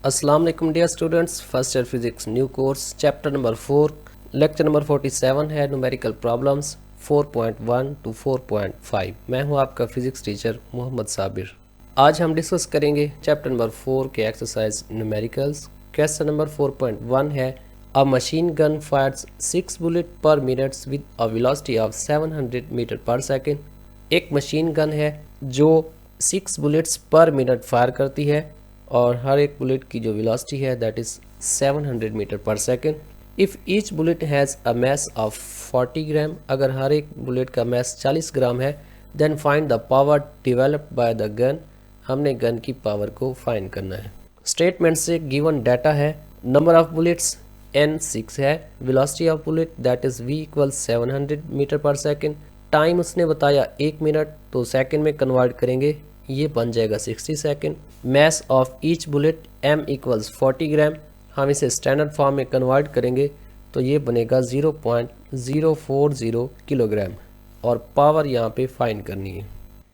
अस्सलाम वालेकुम dear students, first year physics new course chapter number 4 lecture number 47 है numerical problems 4.1 to 4.5। मैं हूं आपका फिजिक्स टीचर मोहम्मद साबिर। आज हम डिस्कस करेंगे चैप्टर नंबर 4 के एक्सरसाइज न्यूमेरिकल्स। क्वेश्चन नंबर 4.1 है a machine gun fires 6 bullet per minutes with a velocity of 700 metre per second. एक मशीन गन है जो 6 बुलेट्स पर मिनट फायर करती है और हर एक बुलेट की जो वेलोसिटी है that is 700 metre per second. If each bullet has a mass of 40 gram, अगर हर एक बुलेट का मैस 40 ग्राम है, then find the power developed by the gun, हमने गन की पावर को फाइंड करना है। स्टेटमेंट से गिवन डाटा है नंबर ऑफ बुलेट्स n 6 है, velocity of bullet that is v equal 700 metre per second, time उसने बताया 1 मिनट, तो सेकेंड में कन्वर्ट करेंगे ये बन जाएगा 60 second. Mass of each bullet m equals 40 ग्राम, हम इसे स्टैंडर्ड फॉर्म में कन्वर्ट करेंगे तो ये बनेगा 0.040 किलोग्राम और पावर यहाँ पे फाइंड करनी है।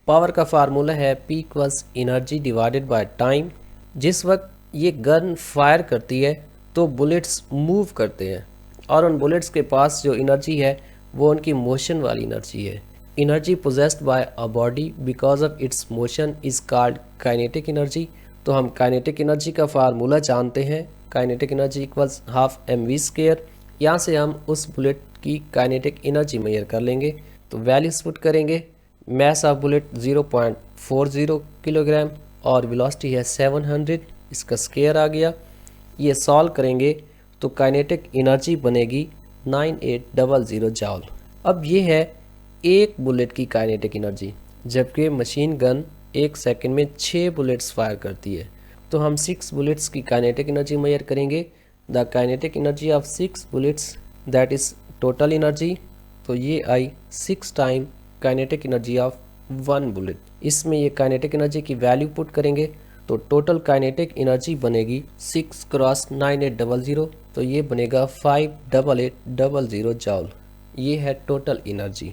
पावर का फार्मूला है P equals energy divided by time. जिस वक्त ये गन फायर करती है तो बुलेट्स मूव करते हैं और उन बुलेट्स के पास जो एनर्जी है वो उनकी मोशन वाली एनर्जी है। Energy possessed by a body because of its motion is called kinetic energy. तो हम काइनेटिक एनर्जी का फार्मूला जानते हैं, kinetic energy equals half mv²। यहाँ से हम उस बुलेट की काइनेटिक एनर्जी मेजर कर लेंगे तो वैल्यूज पुट करेंगे। मैस ऑफ बुलेट 0.40 किलोग्राम और वेलोसिटी है 700, इसका स्क्वायर आ गया। ये सॉल्व करेंगे तो काइनेटिक एनर्जी बनेगी 9800 जॉल। अब ये है एक बुलेट की काइनेटिक एनर्जी, जबकि मशीन गन एक सेकंड में 6 बुलेट्स फायर करती है। तो हम 6 बुलेट्स की काइनेटिक एनर्जी मेजर करेंगे। The kinetic energy of 6 bullets that is total energy, तो ये आई 6 time kinetic energy of 1 bullet. इसमें ये काइनेटिक एनर्जी की वैल्यू पुट करेंगे तो टोटल काइनेटिक एनर्जी बनेगी 6 क्रॉस 9800, तो ये बनेगा 58800 जॉल। ये है टोटल एनर्जी।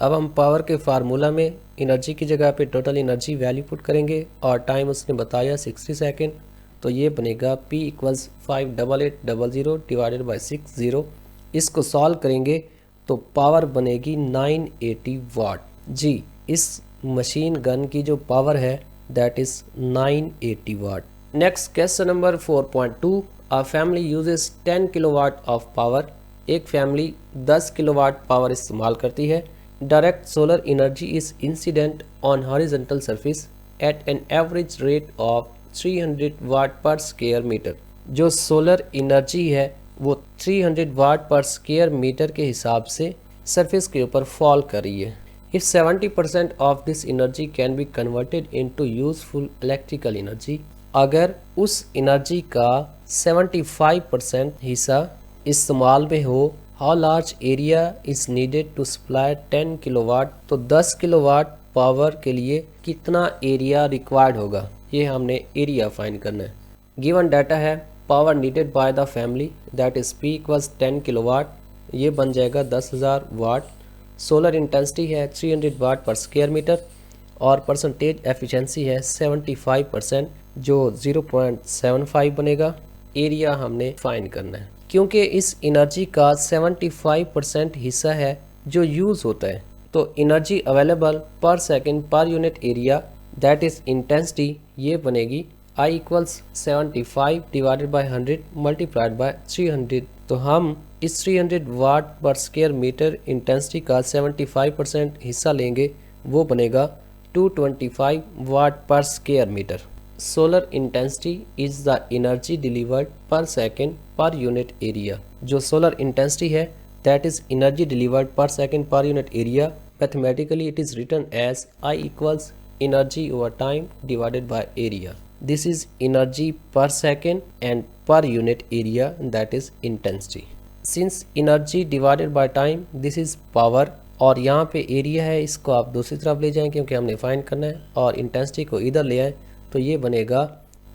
अब हम पावर के फार्मूला में एनर्जी की जगह पे टोटल एनर्जी वैल्यू पुट करेंगे और टाइम उसने बताया 60 सेकेंड, तो ये बनेगा P इक्वल्स 58800 डिवाइडेड बाई 60। इसको सॉल्व करेंगे तो पावर बनेगी 980 वाट। जी, इस मशीन गन की जो पावर है that is 980 watt. Next question number 4.2 a family uses 10 kilowatt of power. एक फैमिली 10 किलोवाट पावर इस्तेमाल करती है। Direct solar energy is incident on horizontal surface at an average rate of 300 watt per square metre. जो solar energy है वो 300 watt per square metre के हिसाब से सरफेस के ऊपर फॉल कर रही है। If 70% of this energy can be converted into useful electrical energy, अगर उस एनर्जी का 75% हिस्सा इस्तेमाल में हो, how large area is needed to supply 10 kilowatt, तो 10 किलोवाट पावर के लिए कितना एरिया रिक्वायर्ड होगा, ये हमने एरिया फाइंड करना है। गिवन डाटा है power needed by the family that is P equals 10 kilowatt, ये बन जाएगा 10,000 वाट। सोलर इंटेंसिटी है 300 वाट पर स्क्वायर मीटर और परसेंटेज एफिशिएंसी है 75%, जो 0.75 बनेगा। एरिया हमने फाइंड करना है। क्योंकि इस एनर्जी का 75% हिस्सा है जो यूज़ होता है, तो एनर्जी अवेलेबल पर सेकंड पर unit area that is intensity, ये बनेगी I equals 75 divided by 100 multiplied by 300। तो हम इस 300 watt per square metre intensity का 75% हिस्सा लेंगे, वो बनेगा 225 watt per square metre. Solar intensity is the energy delivered per second per unit area. जो सोलर इंटेंसिटी है that is energy delivered per second per unit area. Mathematically it is written as I equals energy over time divided by area. This is energy per second and per unit area that is intensity. Since energy divided by time this is power और यहाँ पे area है, इसको आप दूसरी तरफ ले जाएं क्योंकि हमने फाइंड करना है, और इंटेंसिटी को इधर ले आएँ तो ये बनेगा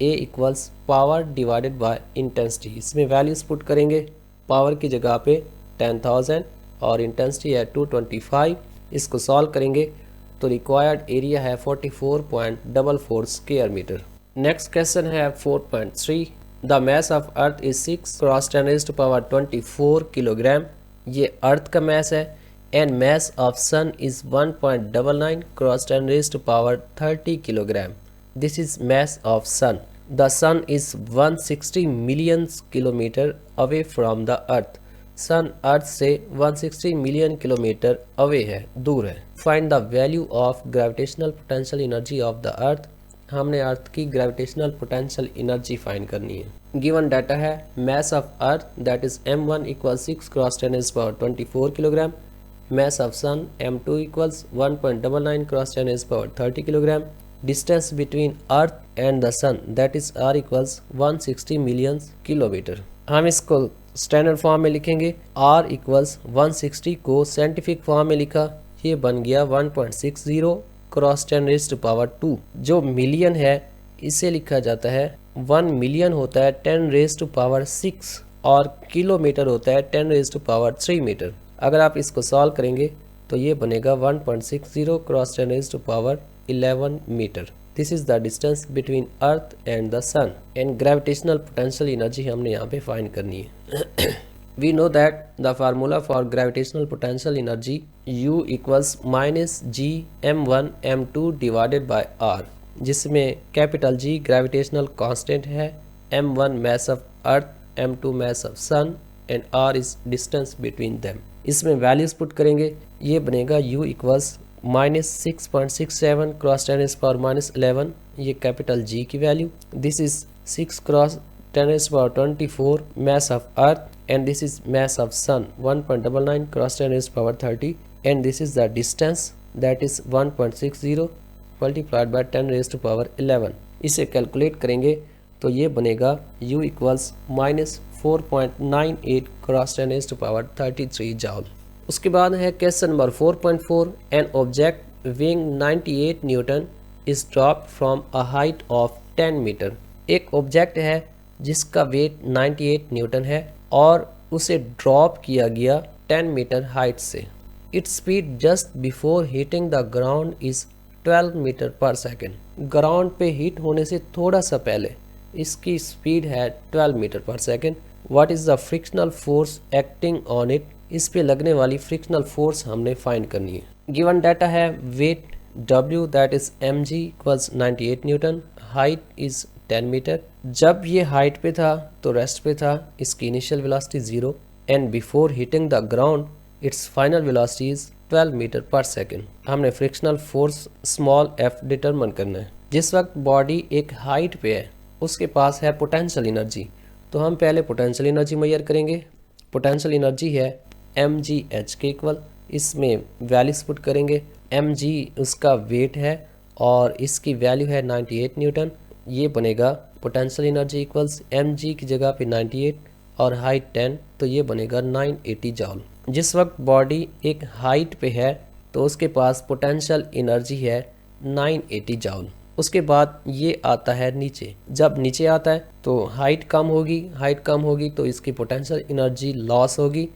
A equals power divided by intensity. इसमें वैल्यूज पुट करेंगे, पावर की जगह पे 10,000 और इंटेंसिटी है 225। इसको सॉल्व करेंगे तो रिक्वायर्ड एरिया है 44.44 स्क्वायर मीटर। नेक्स्ट क्वेश्चन है 4.3। The mass of earth is 6 cross 10⁻24 kilogram. ये अर्थ का मास है। And mass of sun is 1.99 cross 10⁻30 kilogram. This is mass of sun. The sun is 160 million kilometre away from the earth. Sun earth से 160 million kilometre away है, दूर है। Find the value of gravitational potential energy of the earth. हमने earth की gravitational potential energy find करनी है। Given data है mass of earth that is m1 equal 6 cross 10⁻24 kilogram. Mass of sun m2 equals 1.99 cross 10⁻30 kilogram. Distance between earth and the sun that is r equals 160 million kilometre. हम इसको standard form में लिखेंगे। r equals 160 को scientific form में लिखा, ये बन गया 1.60 क्रॉस 10⁻²। जो मिलियन है इसे लिखा जाता है 1 मिलियन होता है 10⁻6 और किलोमीटर होता है 10⁻3 मीटर। अगर आप इसको सॉल्व करेंगे तो ये बनेगा 1.60 cross 10⁻11 metre. This is the distance between earth and the sun. And gravitational potential energy हमने यहाँ पे फाइंड करनी है। We know that the formula for gravitational potential energy U equals minus G m1 m2 divided by R, जिसमें capital G gravitational constant है, m1 mass of earth, m2 mass of sun and R is distance between them। इसमें values put करेंगे, ये बनेगा U equals minus 6.67 cross 10⁻11, ये capital G की value. This is 6 cross 10⁻24 mass of earth and this is mass of sun 1.99 cross 10⁻30 and this is the distance that is 1.60 multiplied by 10⁻11। इसे calculate करेंगे तो ये बनेगा u इक्वल्स -4.98 क्रॉस 10⁻33 जॉल। उसके बाद है question number 4.4। An object weighing 98 newton is dropped from a height of 10 metre. एक object है जिसका वेट 98 न्यूटन है और उसे ड्रॉप किया गया 10 मीटर हाइट से। Its speed just before hitting the ground is 12 metre per second. Ground पे हिट होने से थोड़ा सा पहले इसकी स्पीड है 12 metre per second. What is the frictional force acting on it. इस पे लगने वाली फ्रिक्शनल फोर्स हमने फाइंड करनी है। गिवन डाटा है weight W that is mg equals 98 newton, height is 10 metre. जब ये हाइट पे था तो रेस्ट पे था, इसकी initial velocity 0 and before hitting the ground its final velocity is 12 metre per second. हमने frictional force small f determine करना है। जिस वक्त बॉडी एक हाइट पे है उसके पास है पोटेंशियल एनर्जी, तो हम पहले पोटेंशियल एनर्जी मेजर करेंगे। पोटेंशियल एनर्जी है mgh के इक्वल। इसमें वैल्यूज पुट करेंगे। mg उसका वेट है और इसकी वैल्यू है 98 न्यूटन। ये बनेगा पोटेंशियल एनर्जी इक्वल्स mg की जगह पे 98 और हाइट 10, तो ये बनेगा 980 जॉल। जिस वक्त बॉडी एक हाइट पे है तो उसके पास पोटेंशियल एनर्जी है 980 जॉल। उसके बाद ये आता है नीचे। जब नीचे आता है तो हाइट कम होगी तो इसकी पोटेंशियल एनर्जी लॉस होगी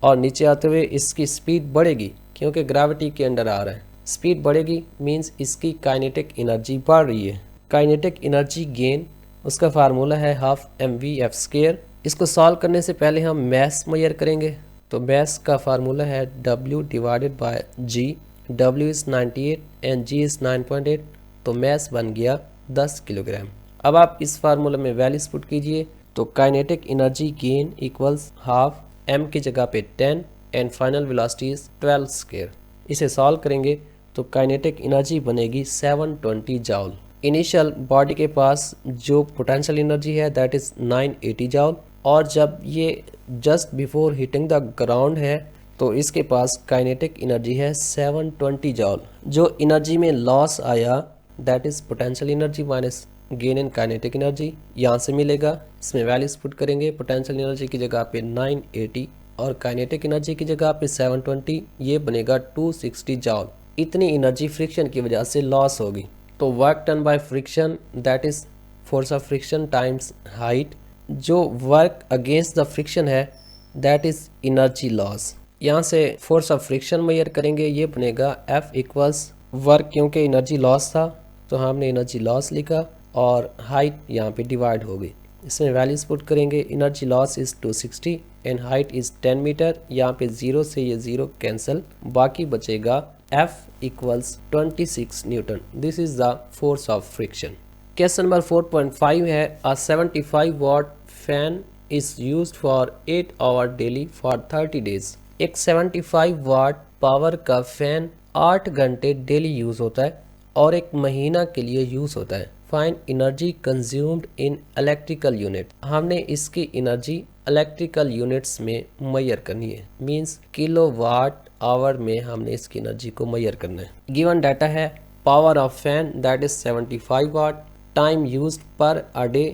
और नीचे आते हुए इसकी स्पीड बढ़ेगी क्योंकि ग्रेविटी के अंडर आ रहा है। स्पीड बढ़ेगी मींस इसकी काइनेटिक एनर्जी बढ़ रही है। काइनेटिक एनर्जी गेन उसका फार्मूला है हाफ mv/f²। इसको सॉल्व करने से पहले हम मैस मेजर करेंगे, तो मैस का फार्मूला है w divided by g। w is 98 and g is 9.8, तो मैस बन गया 10 किलोग्राम। अब आप इस फार्मूला में वैल्यूज पुट कीजिए, तो kinetic energy gain equals half m की जगह पे 10 एंड फाइनल वेलोसिटी इज 12²। इसे सॉल्व करेंगे तो काइनेटिक एनर्जी बनेगी 720 जॉल। इनिशियल बॉडी के पास जो पोटेंशियल एनर्जी है दैट इज 980 जॉल, और जब ये just before hitting the ground है तो इसके पास काइनेटिक एनर्जी है 720 जॉल। जो एनर्जी में लॉस आया that is potential energy minus gain in kinetic energy, यहाँ से मिलेगा। इसमें वैल्यूज पुट करेंगे। पोटेंशियल एनर्जी की जगह पे 980 और काइनेटिक एनर्जी की जगह पे 720, ये बनेगा 260 जॉल। इतनी एनर्जी फ्रिक्शन की वजह से लॉस होगी। तो work done by friction that is force of friction times height. जो वर्क अगेंस्ट द फ्रिक्शन है दैट इज एनर्जी लॉस। यहाँ से फोर्स ऑफ फ्रिक्शन मेजर करेंगे, ये बनेगा F इक्वल्स वर्क, क्योंकि एनर्जी लॉस था तो हमने एनर्जी लॉस लिखा, और हाइट यहाँ पे डिवाइड होगी। इसमें वैल्यूज पुट करेंगे। Energy loss is 260 and height is 10 metre. यहाँ पे 0 से ये 0 कैंसिल, बाकी बचेगा F equals 26 newton. This is the force of friction. Question number 4.5 है a 75 watt fan is used for 8 hour daily for 30 days. एक 75 watt power का fan 8 घंटे डेली यूज होता है और एक महीना के लिए यूज होता है। Find energy consumed in electrical unit. हमने इसकी एनर्जी इलेक्ट्रिकल यूनिट्स में मेजर करनी है, मींस किलोवाट आवर में हमने इसकी एनर्जी को मेजर करना है। गिवन डाटा है power of fan that is 75 watt, time used per a day,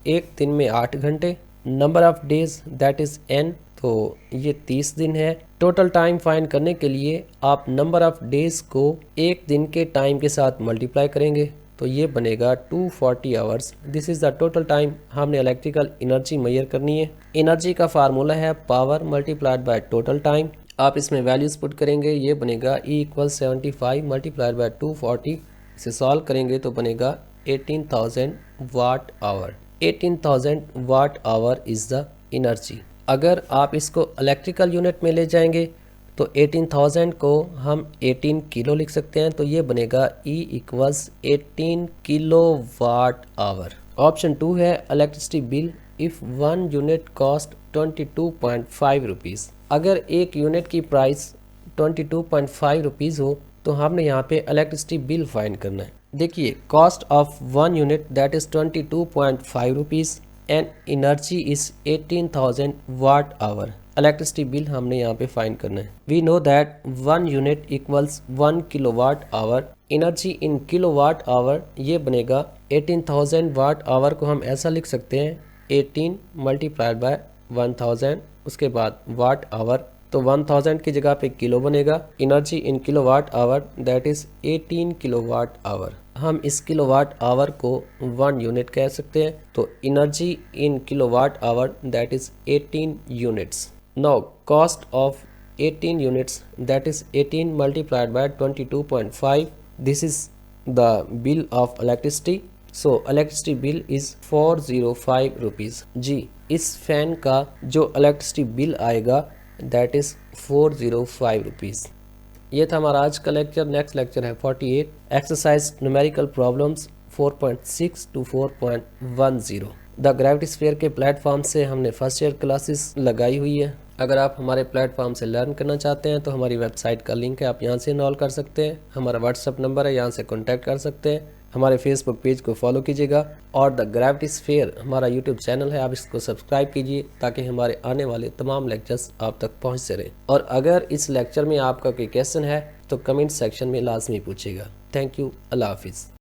एक दिन में 8 घंटे, number of days that is n, तो ये 30 दिन है। टोटल टाइम फाइंड करने के लिए आप नंबर ऑफ डेज को एक दिन के टाइम के साथ मल्टीप्लाई करेंगे तो ये बनेगा 240 hours. This is the total time हमने इलेक्ट्रिकल एनर्जी मेजर करनी है। एनर्जी का फार्मूला है power multiplied by total time. आप इसमें वैल्यूज पुट करेंगे, ये बनेगा E इक्वल 75 मल्टीप्लाइड बाय 240। इसे सॉल्व करेंगे तो बनेगा 18,000 watt hour. 18,000 watt hour is the energy. अगर आप इसको इलेक्ट्रिकल यूनिट में ले जाएंगे तो 18,000 को हम 18 किलो लिख सकते हैं, तो ये बनेगा E equals 18 kilowatt hour. Option 2 है electricity bill if 1 unit cost 22.5 rupees. अगर एक यूनिट की प्राइस 22.5 रुपीज़ हो तो हमने यहाँ पे इलेक्ट्रिसिटी बिल फाइंड करना है। देखिए cost of 1 unit that is 22.5 rupees and energy is 18,000 watt hour. Electricity bill हमने यहाँ पे फाइंड करना है। We know that 1 unit equals 1 kilowatt hour. Energy in kilowatt hour ये बनेगा 18,000 वाट आवर को हम ऐसा लिख सकते हैं 18 मल्टीप्लाइड बाय 1000, उसके बाद वाट आवर, तो 1000 की जगह पे किलो बनेगा। Energy in kilowatt hour that is 18 kilowatt hour. हम इस किलोवाट आवर को 1 यूनिट कह सकते हैं, तो energy in kilowatt hour that is 18 units. Now cost of 18 units that is 18 multiplied by 22.5। This is the bill of electricity. So electricity bill is 405 rupees. जी, इस fan का जो इलेक्ट्रिसिटी बिल आएगा दैट इज 405 रुपीज़। ये था हमारा आज का लेक्चर। नेक्स्ट लेक्चर है 48 exercise numerical problems 4.6 to 4.10। The gravity sphere के प्लेटफॉर्म से हमने फर्स्ट ईयर क्लासेस लगाई हुई है। अगर आप हमारे प्लेटफॉर्म से लर्न करना चाहते हैं तो हमारी वेबसाइट का लिंक है, आप यहाँ से इनरोल कर सकते हैं। हमारा व्हाट्सअप नंबर है, यहाँ से कॉन्टैक्ट कर सकते हैं। हमारे फेसबुक पेज को फॉलो कीजिएगा और द ग्रेविटी स्फीयर हमारा यूट्यूब चैनल है, आप इसको सब्सक्राइब कीजिए ताकि हमारे आने वाले तमाम लेक्चर्स आप तक पहुँचते रहें। और अगर इस लेक्चर में आपका कोई क्वेश्चन है तो कमेंट सेक्शन में लाजमी पूछिएगा। Thank you. अल्लाह हाफिज़।